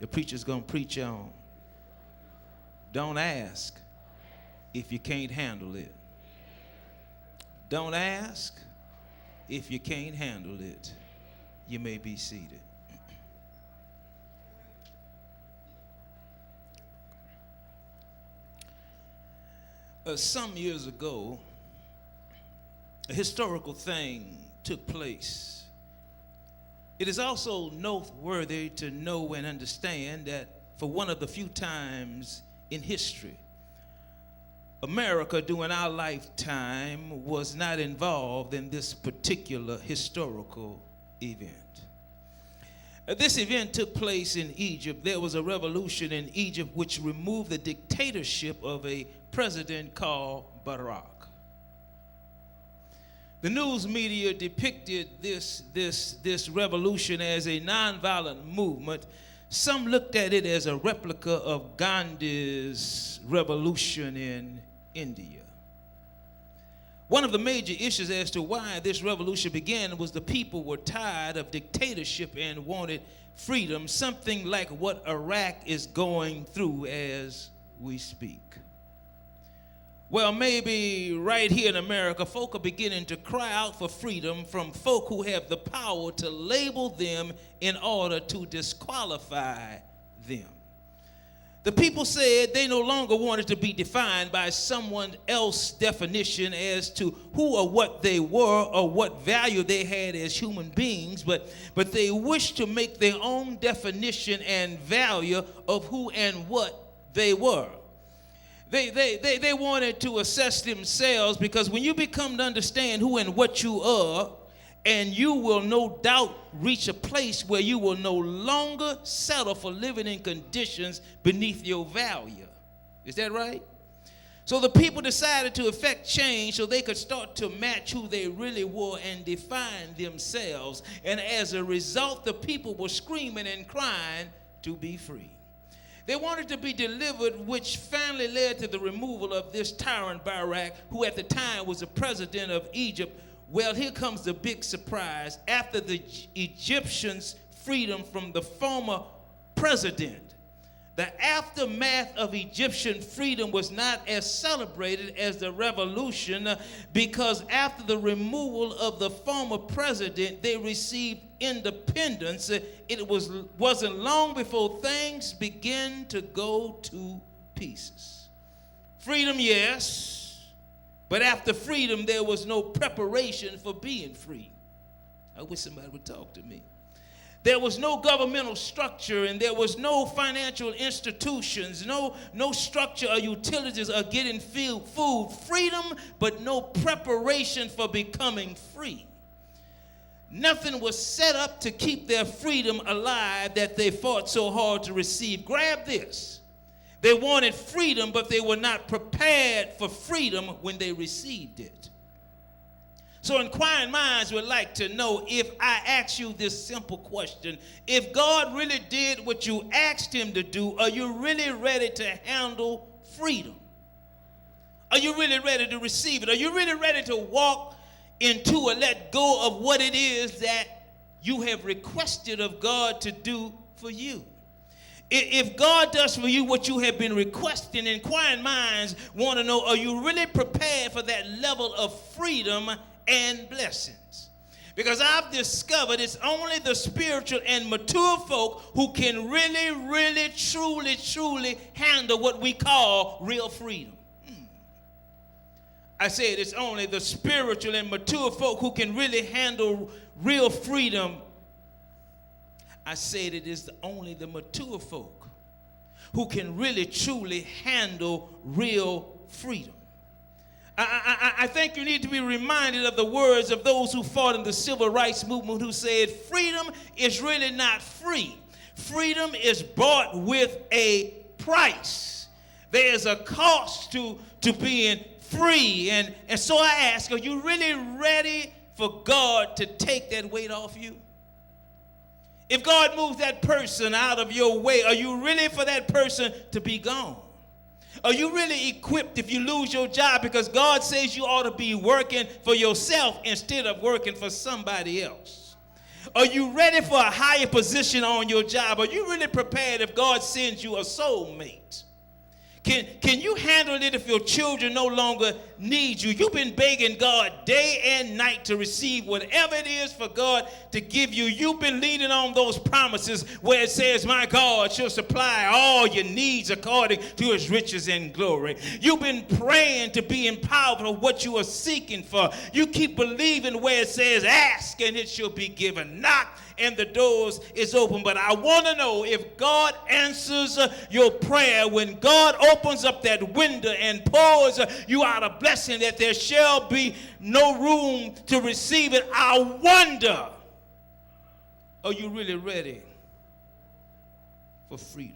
The preacher's going to preach on. Don't ask if you can't handle it. Don't ask if you can't handle it. You may be seated. Some years ago, a historical thing took place. It is also noteworthy to know and understand that for one of the few times in history, America during our lifetime was not involved in this particular historical event. This event took place in Egypt. There was a revolution in Egypt which removed the dictatorship of a president called Barak. The news media depicted this revolution as a nonviolent movement. Some looked at it as a replica of Gandhi's revolution in India. One of the major issues as to why this revolution began was the people were tired of dictatorship and wanted freedom, something like what Iraq is going through as we speak. Well, maybe right here in America, folk are beginning to cry out for freedom from folk who have the power to label them in order to disqualify them. The people said they no longer wanted to be defined by someone else's definition as to who or what they were or what value they had as human beings, but they wished to make their own definition and value of who and what they were. They wanted to assess themselves, because when you become to understand who and what you are, and you will no doubt reach a place where you will no longer settle for living in conditions beneath your value. Is that right? So the people decided to effect change so they could start to match who they really were and define themselves. And as a result, the people were screaming and crying to be free. They wanted to be delivered, which finally led to the removal of this tyrant Barak, who at the time was the president of Egypt. Well, here comes the big surprise. After the Egyptians' freedom from the former president, the aftermath of Egyptian freedom was not as celebrated as the revolution, because after the removal of the former president, they received independence. It wasn't long before things began to go to pieces. Freedom, yes, but after freedom, there was no preparation for being free. I wish somebody would talk to me. There was no governmental structure, and there was no financial institutions, no structure or utilities or getting food. Freedom, but no preparation for becoming free. Nothing was set up to keep their freedom alive that they fought so hard to receive. Grab this. They wanted freedom, but they were not prepared for freedom when they received it. So inquiring minds would like to know, if I ask you this simple question: if God really did what you asked him to do, are you really ready to handle freedom? Are you really ready to receive it? Are you really ready to walk into or let go of what it is that you have requested of God to do for you? If God does for you what you have been requesting, inquiring minds want to know, are you really prepared for that level of freedom and blessings? Because I've discovered it's only the spiritual and mature folk who can really, truly handle what we call real freedom. I said it's only the spiritual and mature folk who can really handle real freedom. I said it is only the mature folk who can really, truly handle real freedom. I think you need to be reminded of the words of those who fought in the civil rights movement, who said freedom is really not free. Freedom is bought with a price. There's a cost to being free. And so I ask, are you really ready for God to take that weight off you? If God moves that person out of your way, are you really for that person to be gone? Are you really equipped if you lose your job, because God says you ought to be working for yourself instead of working for somebody else? Are you ready for a higher position on your job? Are you really prepared if God sends you a soulmate? Can you handle it if your children no longer need you? You've been begging God day and night to receive whatever it is for God to give you. You've been leaning on those promises where it says, my God shall supply all your needs according to his riches and glory. You've been praying to be empowered for what you are seeking for. You keep believing where it says, ask and it shall be given. Knock and the doors is open. But I want to know if God answers your prayer, when God opens up that window and pours you out a blessing that there shall be no room to receive it. I wonder, are you really ready for freedom?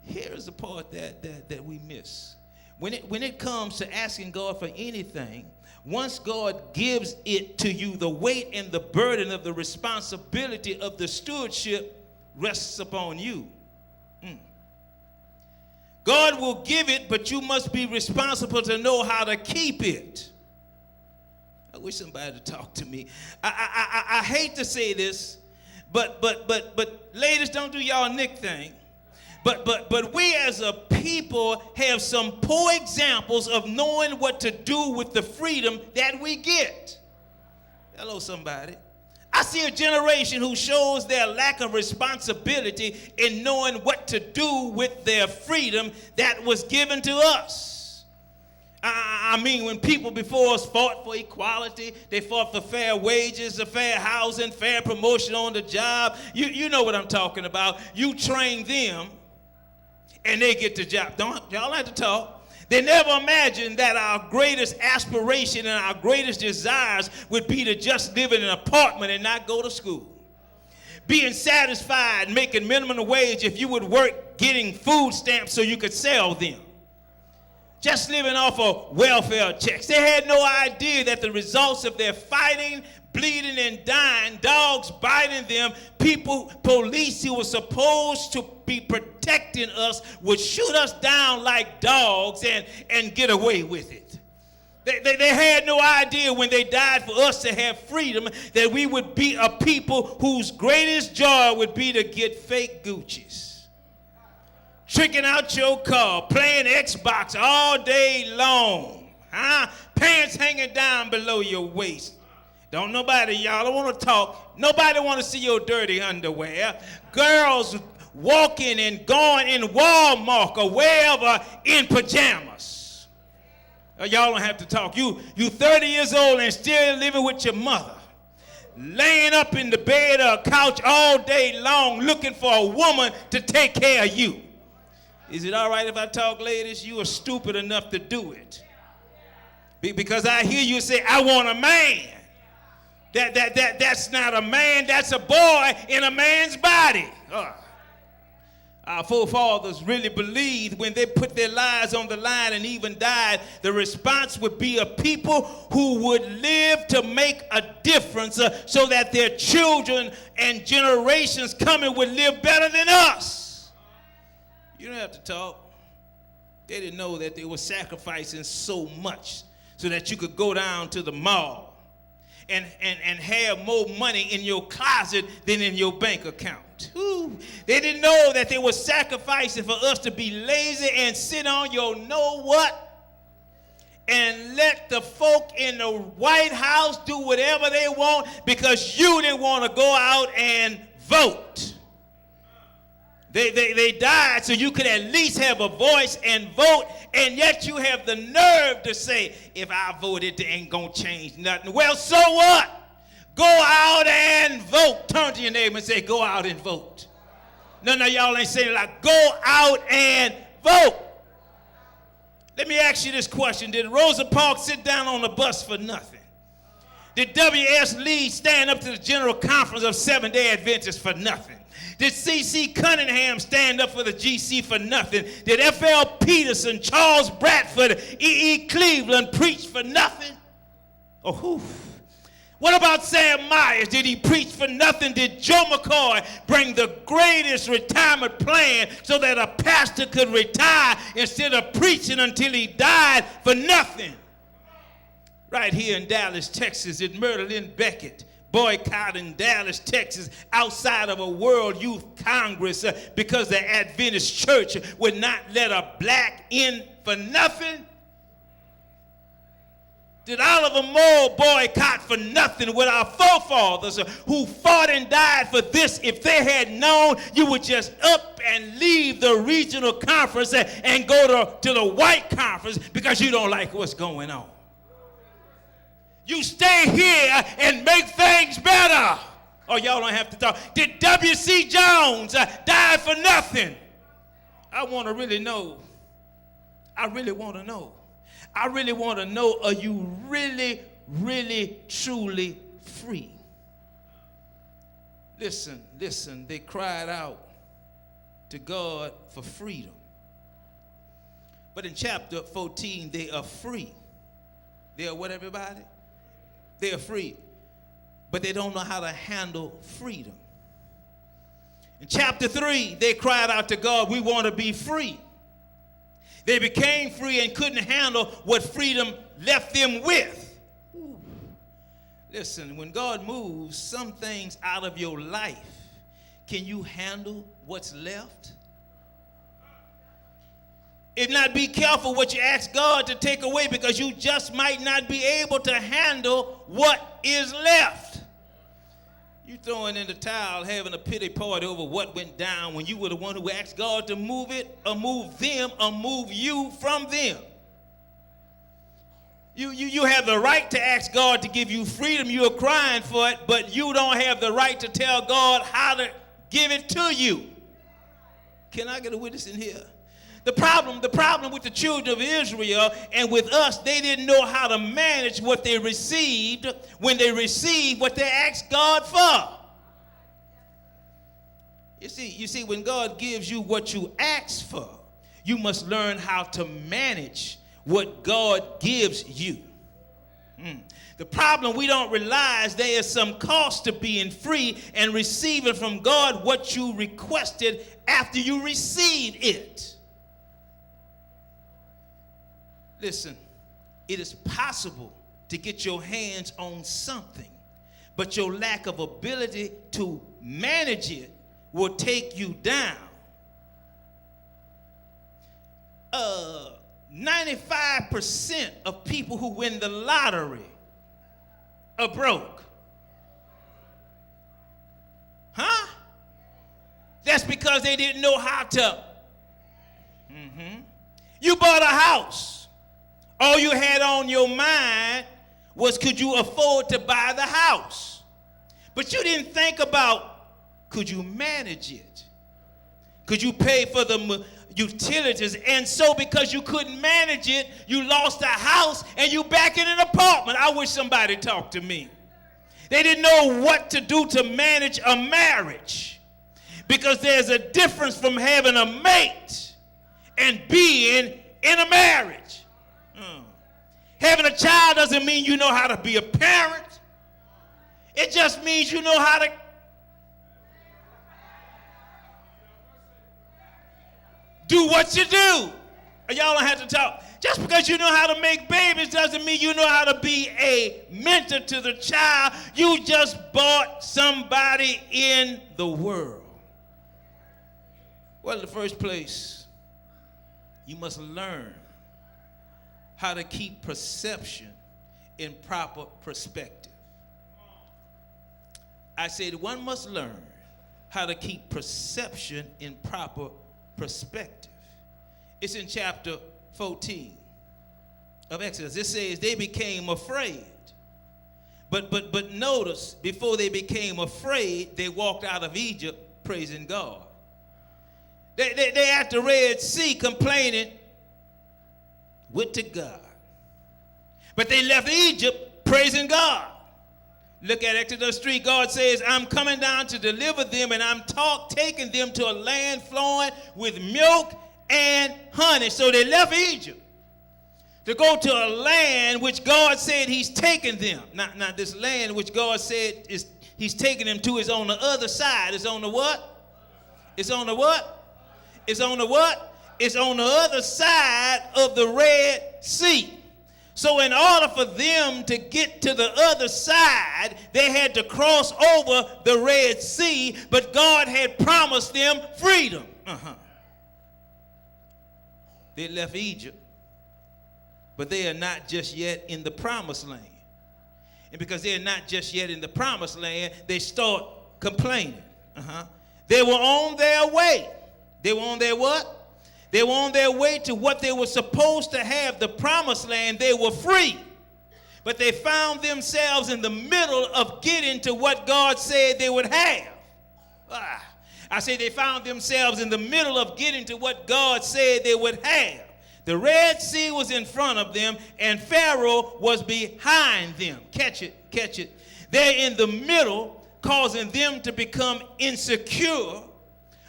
Here's the part that we miss. When it comes to asking God for anything, once God gives it to you, the weight and the burden of the responsibility of the stewardship rests upon you. God will give it, but you must be responsible to know how to keep it. I wish somebody would talk to me. I hate to say this, but ladies, don't do y'all Nick thing. But we as a people have some poor examples of knowing what to do with the freedom that we get. Hello, somebody. I see a generation who shows their lack of responsibility in knowing what to do with their freedom that was given to us. I mean, when people before us fought for equality, they fought for fair wages, fair housing, fair promotion on the job. You know what I'm talking about. You train them, and they get the job. Y'all have to talk. They never imagined that our greatest aspiration and our greatest desires would be to just live in an apartment and not go to school. Being satisfied making minimum wage if you would work getting food stamps so you could sell them. Just living off of welfare checks. They had no idea that the results of their fighting, bleeding, and dying, dogs biting them, police who were supposed to be protecting us would shoot us down like dogs and get away with it. They had no idea when they died for us to have freedom that we would be a people whose greatest joy would be to get fake Gucci's. Tricking out your car, playing Xbox all day long. Pants hanging down below your waist. Don't nobody, y'all don't want to talk. Nobody want to see your dirty underwear. Girls walking and going in Walmart or wherever in pajamas. Y'all don't have to talk. You 30 years old and still living with your mother. Laying up in the bed or couch all day long looking for a woman to take care of you. Is it all right if I talk, ladies? You are stupid enough to do it. Because I hear you say, I want a man. That's not a man, that's a boy in a man's body. Our forefathers really believed when they put their lives on the line and even died, the response would be a people who would live to make a difference so that their children and generations coming would live better than us. You don't have to talk. They didn't know that they were sacrificing so much so that you could go down to the mall and have more money in your closet than in your bank account. Ooh. They didn't know that they were sacrificing for us to be lazy and sit on your know-what and let the folk in the White House do whatever they want because you didn't want to go out and vote. They died so you could at least have a voice and vote, and yet you have the nerve to say, if I voted, it ain't going to change nothing. Well, so what? Go out and vote. Turn to your neighbor and say, go out and vote. No, y'all ain't saying it like, go out and vote. Let me ask you this question. Did Rosa Parks sit down on the bus for nothing? Did W.S. Lee stand up to the General Conference of Seventh-day Adventists for nothing? Did C.C. Cunningham stand up for the GC for nothing? Did F.L. Peterson, Charles Bradford, E.E. Cleveland preach for nothing? Oh, whew. What about Sam Myers? Did he preach for nothing? Did Joe McCoy bring the greatest retirement plan so that a pastor could retire instead of preaching until he died for nothing? Right here in Dallas, Texas, did Myrtle Lynn Beckett boycotting Dallas, Texas, outside of a World Youth Congress because the Adventist Church would not let a black in for nothing? Did Oliver Moore boycott for nothing with our forefathers who fought and died for this? If they had known, you would just up and leave the regional conference and go to the white conference because you don't like what's going on. You stay here and make things better. Oh, y'all don't have to talk. Did W.C. Jones die for nothing? I want to really know. I really want to know. I really want to know, are you really, really, truly free? Listen, they cried out to God for freedom. But in chapter 14, they are free. They are what, everybody? They are free. But they don't know how to handle freedom. In chapter 3, they cried out to God, we want to be free. They became free and couldn't handle what freedom left them with. Ooh. Listen, when God moves some things out of your life, can you handle what's left? If not, be careful what you ask God to take away, because you just might not be able to handle what is left. You throwing in the towel, having a pity party over what went down when you were the one who asked God to move it or move them or move you from them. You have the right to ask God to give you freedom. You're crying for it, but you don't have the right to tell God how to give it to you. Can I get a witness in here? The problem with the children of Israel and with us, they didn't know how to manage what they received when they received what they asked God for. You see, when God gives you what you ask for, you must learn how to manage what God gives you. The problem, we don't realize there is some cost to being free and receiving from God what you requested after you received it. Listen, it is possible to get your hands on something, but your lack of ability to manage it will take you down. 95% of people who win the lottery are broke. Huh? That's because they didn't know how to. You bought a house. All you had on your mind was, could you afford to buy the house? But you didn't think about, could you manage it? Could you pay for the utilities? And so because you couldn't manage it, you lost a house and you back in an apartment. I wish somebody talked to me. They didn't know what to do to manage a marriage, because there's a difference from having a mate and being in a marriage. Having a child doesn't mean you know how to be a parent. It just means you know how to do what you do. Y'all don't have to talk. Just because you know how to make babies doesn't mean you know how to be a mentor to the child. You just bought somebody in the world. Well, in the first place, you must learn how to keep perception in proper perspective. I said one must learn how to keep perception in proper perspective. It's in chapter 14 of Exodus. It says they became afraid. But notice, before they became afraid, they walked out of Egypt praising God. They at the Red Sea complaining went to God. But they left Egypt praising God. Look at Exodus 3. God says, I'm coming down to deliver them, and I'm taking them to a land flowing with milk and honey. So they left Egypt to go to a land which God said he's taking them. Now this land which God said he's taking them to is on the other side. It's on the what? It's on the what? It's on the what? It's on the other side of the Red Sea. So in order for them to get to the other side, they had to cross over the Red Sea, but God had promised them freedom. They left Egypt, but they are not just yet in the promised land. And because they're not just yet in the promised land, they start complaining. They were on their way. They were on their what? They were on their way to what they were supposed to have, the promised land. They were free. But they found themselves in the middle of getting to what God said they would have. I say they found themselves in the middle of getting to what God said they would have. The Red Sea was in front of them, and Pharaoh was behind them. Catch it, catch it. They're in the middle, causing them to become insecure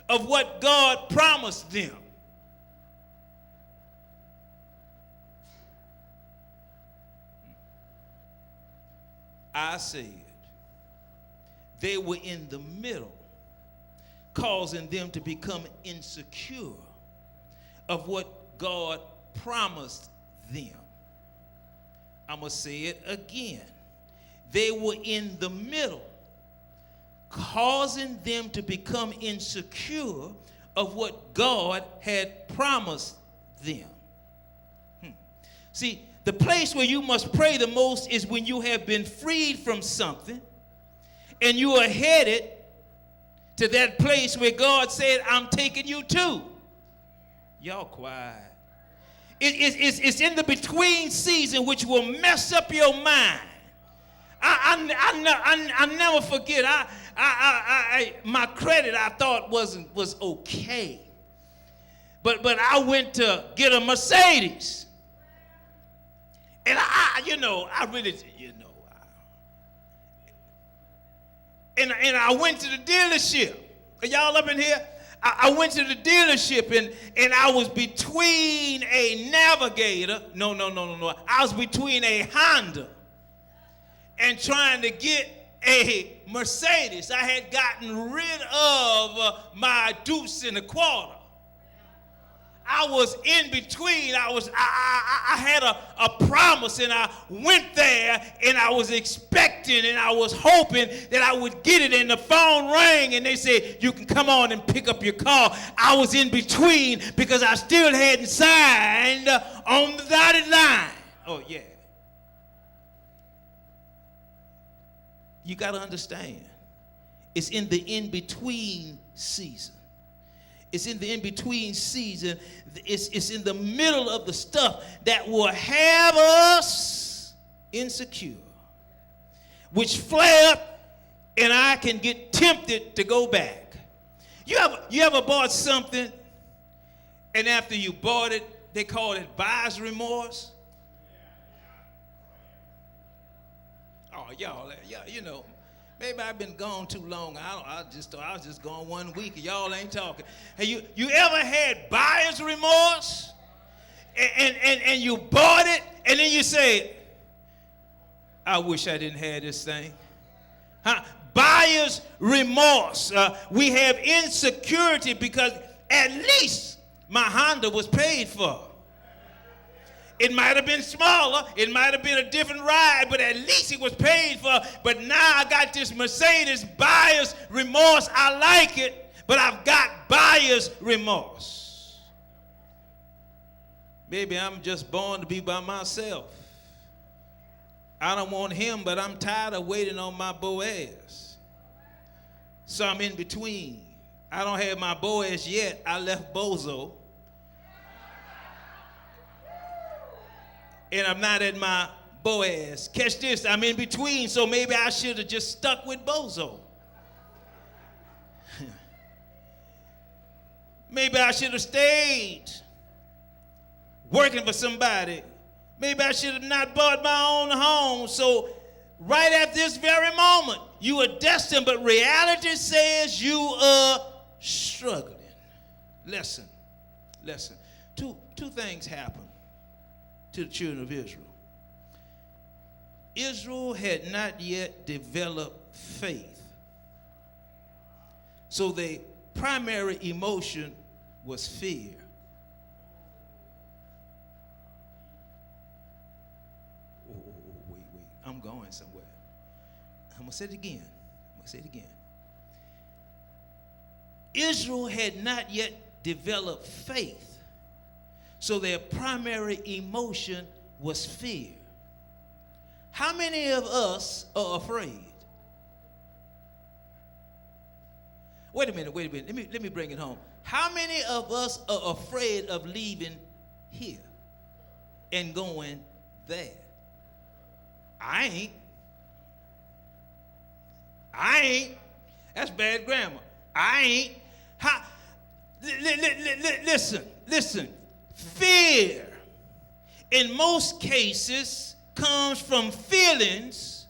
of what God promised them. I said they were in the middle, causing them to become insecure of what God promised them. I'm going to say it again. They were in the middle, causing them to become insecure of what God had promised them. See, the place where you must pray the most is when you have been freed from something and you are headed to that place where God said, I'm taking you to. Y'all quiet. It's in the between season which will mess up your mind. I never forget. My credit I thought was okay, but I went to get a Mercedes. And I really, and I went to the dealership. Are y'all up in here? I went to the dealership and I was between a Navigator. No. I was between a Honda and trying to get a Mercedes. I had gotten rid of my Deuce and a Quarter. I was in between. I had a promise, and I went there, and I was expecting, and I was hoping that I would get it. And the phone rang, and they said, you can come on and pick up your car. I was in between because I still hadn't signed on the dotted line. Oh, yeah. You got to understand, it's in the in-between season. It's in the in-between season. It's in the middle of the stuff that will have us insecure, which flare up, and I can get tempted to go back. You ever bought something, and after you bought it, they call it buyer's remorse? Oh, y'all, maybe I've been gone too long. I was just gone 1 week. Y'all ain't talking. Hey, you ever had buyer's remorse? And you bought it, and then you say, I wish I didn't have this thing. Buyer's remorse. We have insecurity because at least my Honda was paid for. It might have been smaller. It might have been a different ride, but at least it was paid for. But now I got this Mercedes, buyer's remorse. I like it, but I've got buyer's remorse. Maybe I'm just born to be by myself. I don't want him, but I'm tired of waiting on my Boaz. So I'm in between. I don't have my Boaz yet. I left Bozo. And I'm not at my Boaz. Catch this, I'm in between, so maybe I should have just stuck with Bozo. Maybe I should have stayed working for somebody. Maybe I should have not bought my own home. So right at this very moment, you are destined, but reality says you are struggling. Listen. Two things happen to the children of Israel. Israel had not yet developed faith. So the primary emotion was fear. I'm going somewhere. I'm going to say it again. Israel had not yet developed faith, so their primary emotion was fear. How many of us are afraid? Wait a minute. Let me bring it home. How many of us are afraid of leaving here and going there? I ain't. That's bad grammar. I ain't. Listen. Fear, in most cases, comes from feelings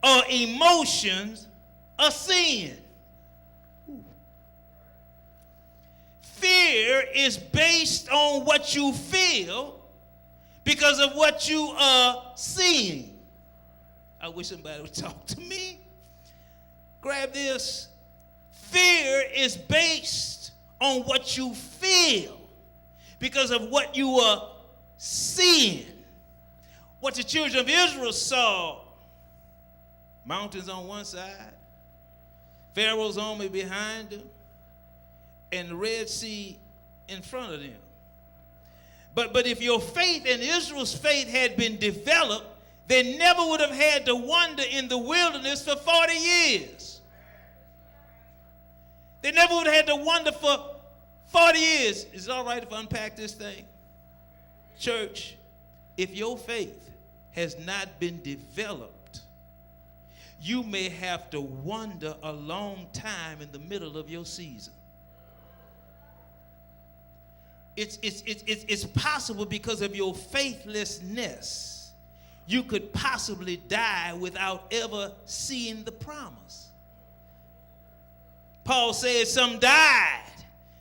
or emotions of sin. Fear is based on what you feel because of what you are seeing. I wish somebody would talk to me. Grab this. Fear is based on what you feel because of what you are seeing. What the children of Israel saw, mountains on one side, Pharaoh's army behind them, and the Red Sea in front of them. But if your faith and Israel's faith had been developed, they never would have had to wander in the wilderness for 40 years. They never would have had to wander for 40 years. Is it all right if I unpack this thing? Church, if your faith has not been developed, you may have to wander a long time in the middle of your season. It's possible because of your faithlessness. You could possibly die without ever seeing the promise. Paul said some died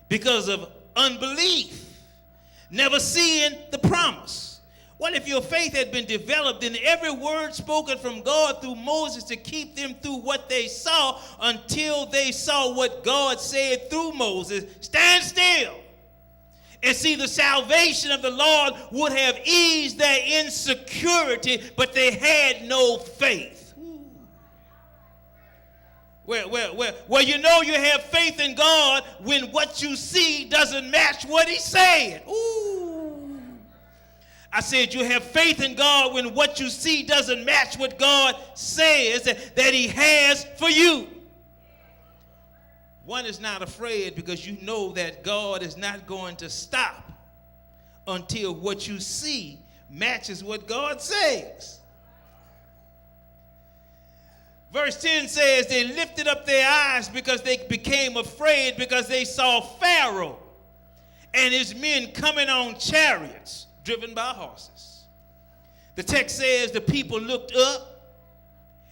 because of unbelief, never seeing the promise. What if your faith had been developed in every word spoken from God through Moses to keep them through what they saw until they saw what God said through Moses? Stand still and see the salvation of the Lord would have eased their insecurity, but they had no faith. Well, you know you have faith in God when what you see doesn't match what He's saying. Ooh. I said you have faith in God when what you see doesn't match what God says that He has for you. One is not afraid because you know that God is not going to stop until what you see matches what God says. Verse 10 says they lifted up their eyes because they became afraid because they saw Pharaoh and his men coming on chariots driven by horses. The text says the people looked up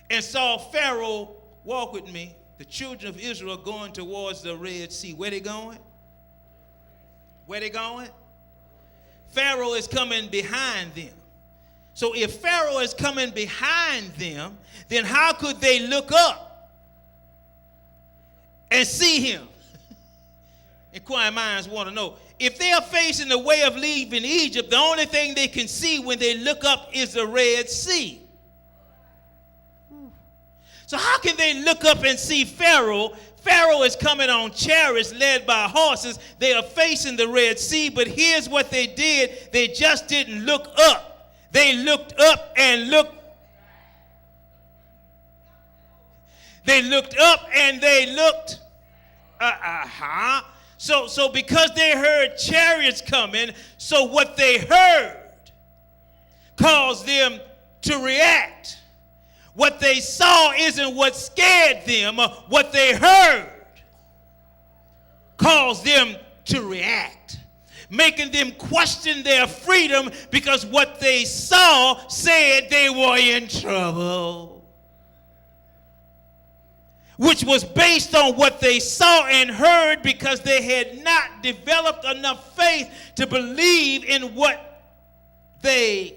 and saw Pharaoh. Walk with me. The children of Israel are going towards the Red Sea. Where they going? Where they going? Pharaoh is coming behind them. So if Pharaoh is coming behind them, then how could they look up and see him? Inquiring minds want to know. If they are facing the way of leaving Egypt, the only thing they can see when they look up is the Red Sea. So how can they look up and see Pharaoh? Pharaoh is coming on chariots led by horses. They are facing the Red Sea, but here's what they did. They just didn't look up. They looked up and looked. They looked up and they looked. So because they heard chariots coming, so what they heard caused them to react. What they saw isn't what scared them. What they heard caused them to react, making them question their freedom because what they saw said they were in trouble, which was based on what they saw and heard because they had not developed enough faith to believe in what they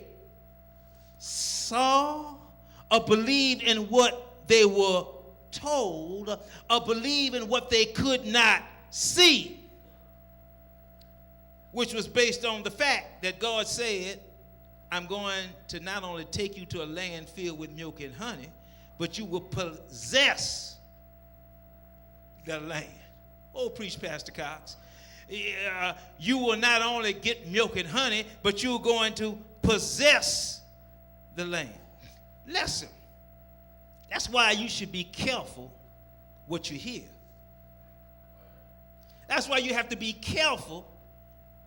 saw, or believe in what they were told, or believe in what they could not see, which was based on the fact that God said I'm going to not only take you to a land filled with milk and honey, but you will possess the land. Oh, preach, Pastor Cox. You will not only get milk and honey, but you're going to possess the land. Listen, that's why you should be careful what you hear. That's why you have to be careful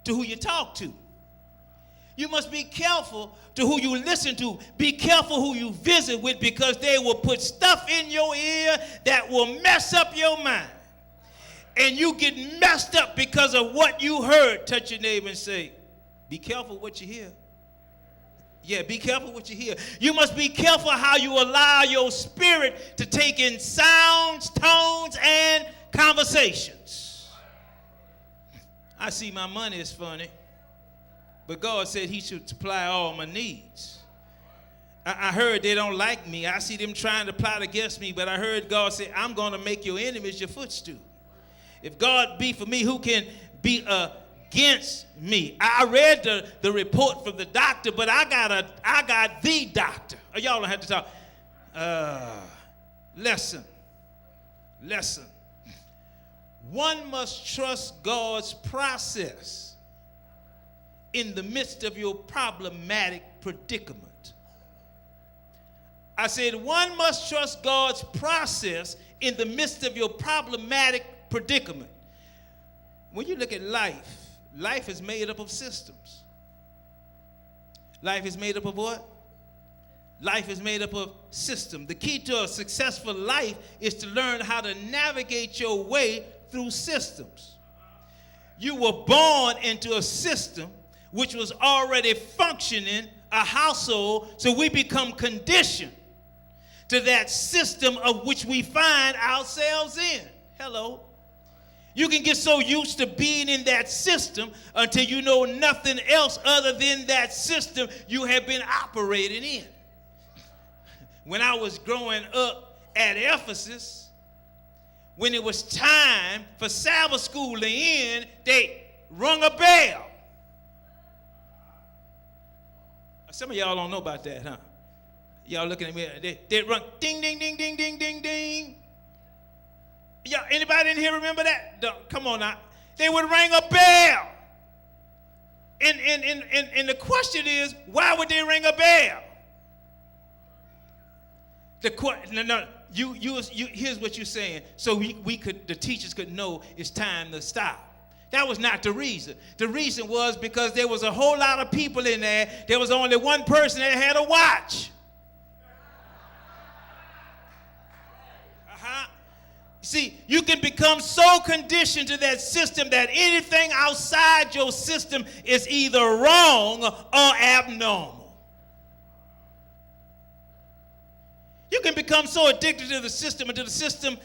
to who you talk to. You must be careful to who you listen to. Be careful who you visit with, because they will put stuff in your ear that will mess up your mind. And you get messed up because of what you heard. Touch your neighbor and say, be careful what you hear. Yeah, be careful what you hear. You must be careful how you allow your spirit to take in sounds, tones, and conversations. I see my money is funny, but God said he should supply all my needs. I heard they don't like me. I see them trying to plot against me, but I heard God say, I'm going to make your enemies your footstool. If God be for me, who can be against me? I read the report from the doctor, but I got the doctor. Y'all don't have to talk. Lesson. One must trust God's process in the midst of your problematic predicament. I said one must trust God's process in the midst of your problematic predicament. When you look at life, life is made up of systems. Life is made up of what? Life is made up of systems. The key to a successful life is to learn how to navigate your way through systems. You were born into a system which was already functioning, a household, so we become conditioned to that system of which we find ourselves in. Hello. You can get so used to being in that system until you know nothing else other than that system you have been operating in. When I was growing up at Ephesus, when it was time for Sabbath school to end, they rung a bell. Some of y'all don't know about that, huh? Y'all looking at me, they rung ding, ding, ding, ding, ding, ding, ding. Y'all, anybody in here remember that? Come on now. They would ring a bell. And the question is, why would they ring a bell? Here's what you're saying. So the teachers could know it's time to stop. That was not the reason. The reason was because there was a whole lot of people in there. There was only one person that had a watch. See, you can become so conditioned to that system that anything outside your system is either wrong or abnormal. You can become so addicted to the system until the system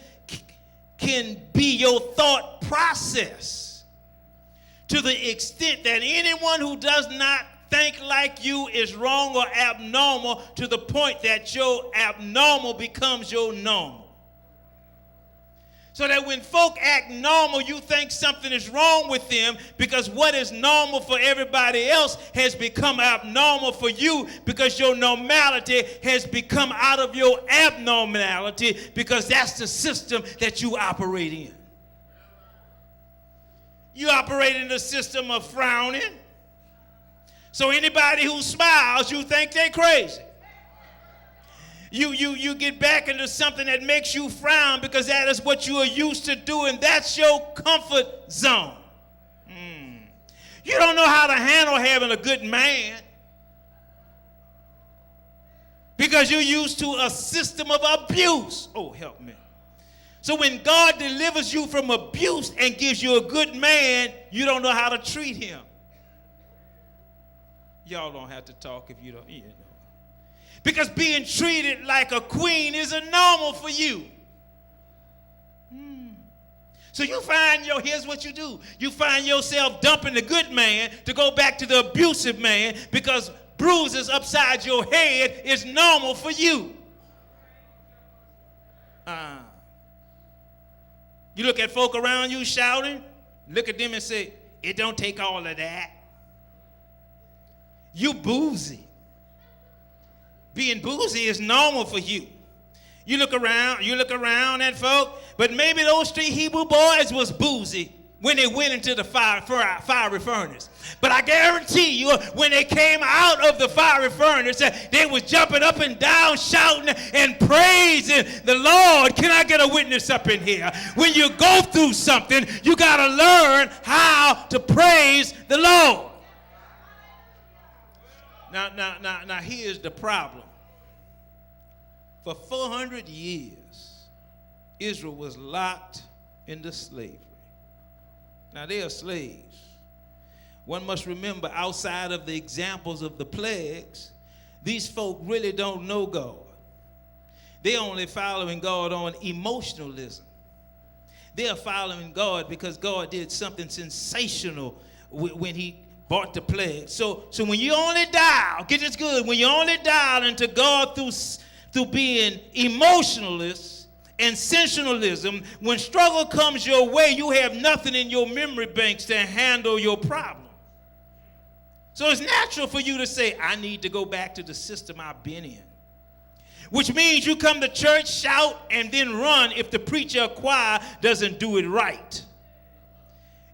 can be your thought process to the extent that anyone who does not think like you is wrong or abnormal, to the point that your abnormal becomes your normal. So that when folk act normal, you think something is wrong with them, because what is normal for everybody else has become abnormal for you, because your normality has become out of your abnormality, because that's the system that you operate in. You operate in the system of frowning. So anybody who smiles, you think they're crazy. You get back into something that makes you frown because that is what you are used to doing. That's your comfort zone. You don't know how to handle having a good man because you're used to a system of abuse. Oh, help me. So when God delivers you from abuse and gives you a good man, you don't know how to treat him. Y'all don't have to talk if you don't, you know. Because being treated like a queen isn't normal for you. So you find here's what you do. You find yourself dumping the good man to go back to the abusive man, because bruises upside your head is normal for you. You look at folk around you shouting, look at them and say, it don't take all of that. You boozy. being boozy is normal for you. You look around at folk, but maybe those 3 Hebrew boys was boozy when they went into the fiery furnace. But I guarantee you, when they came out of the fiery furnace, they was jumping up and down, shouting and praising the Lord. Can I get a witness up in here? When you go through something, you got to learn how to praise the Lord. Now, here's the problem. For 400 years, Israel was locked into slavery. Now, they are slaves. One must remember, outside of the examples of the plagues, these folk really don't know God. They're only following God on emotionalism. They are following God because God did something sensational when he brought the plague. So when you only dial, get this good, when you only dial into God through being emotionalist and sensationalism, when struggle comes your way, you have nothing in your memory banks to handle your problem. So it's natural for you to say, I need to go back to the system I've been in. Which means you come to church, shout, and then run if the preacher or choir doesn't do it right.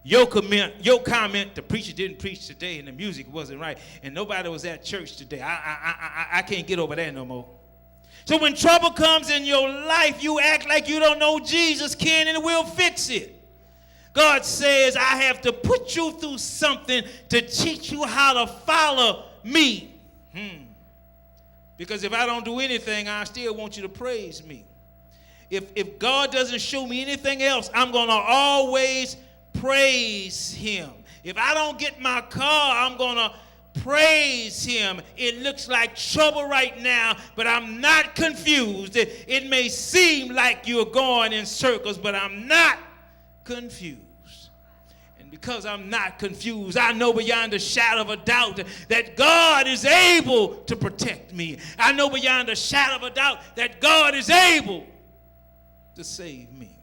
Your comment, the preacher didn't preach today and the music wasn't right, and nobody was at church today. I can't get over that no more. So when trouble comes in your life, you act like you don't know Jesus can and will fix it. God says, I have to put you through something to teach you how to follow me. Because if I don't do anything, I still want you to praise me. If God doesn't show me anything else, I'm going to always praise him. If I don't get my car, I'm going to praise him. It looks like trouble right now, but I'm not confused. It may seem like you're going in circles, but I'm not confused. And because I'm not confused, I know beyond a shadow of a doubt that God is able to protect me. I know beyond a shadow of a doubt that God is able to save me.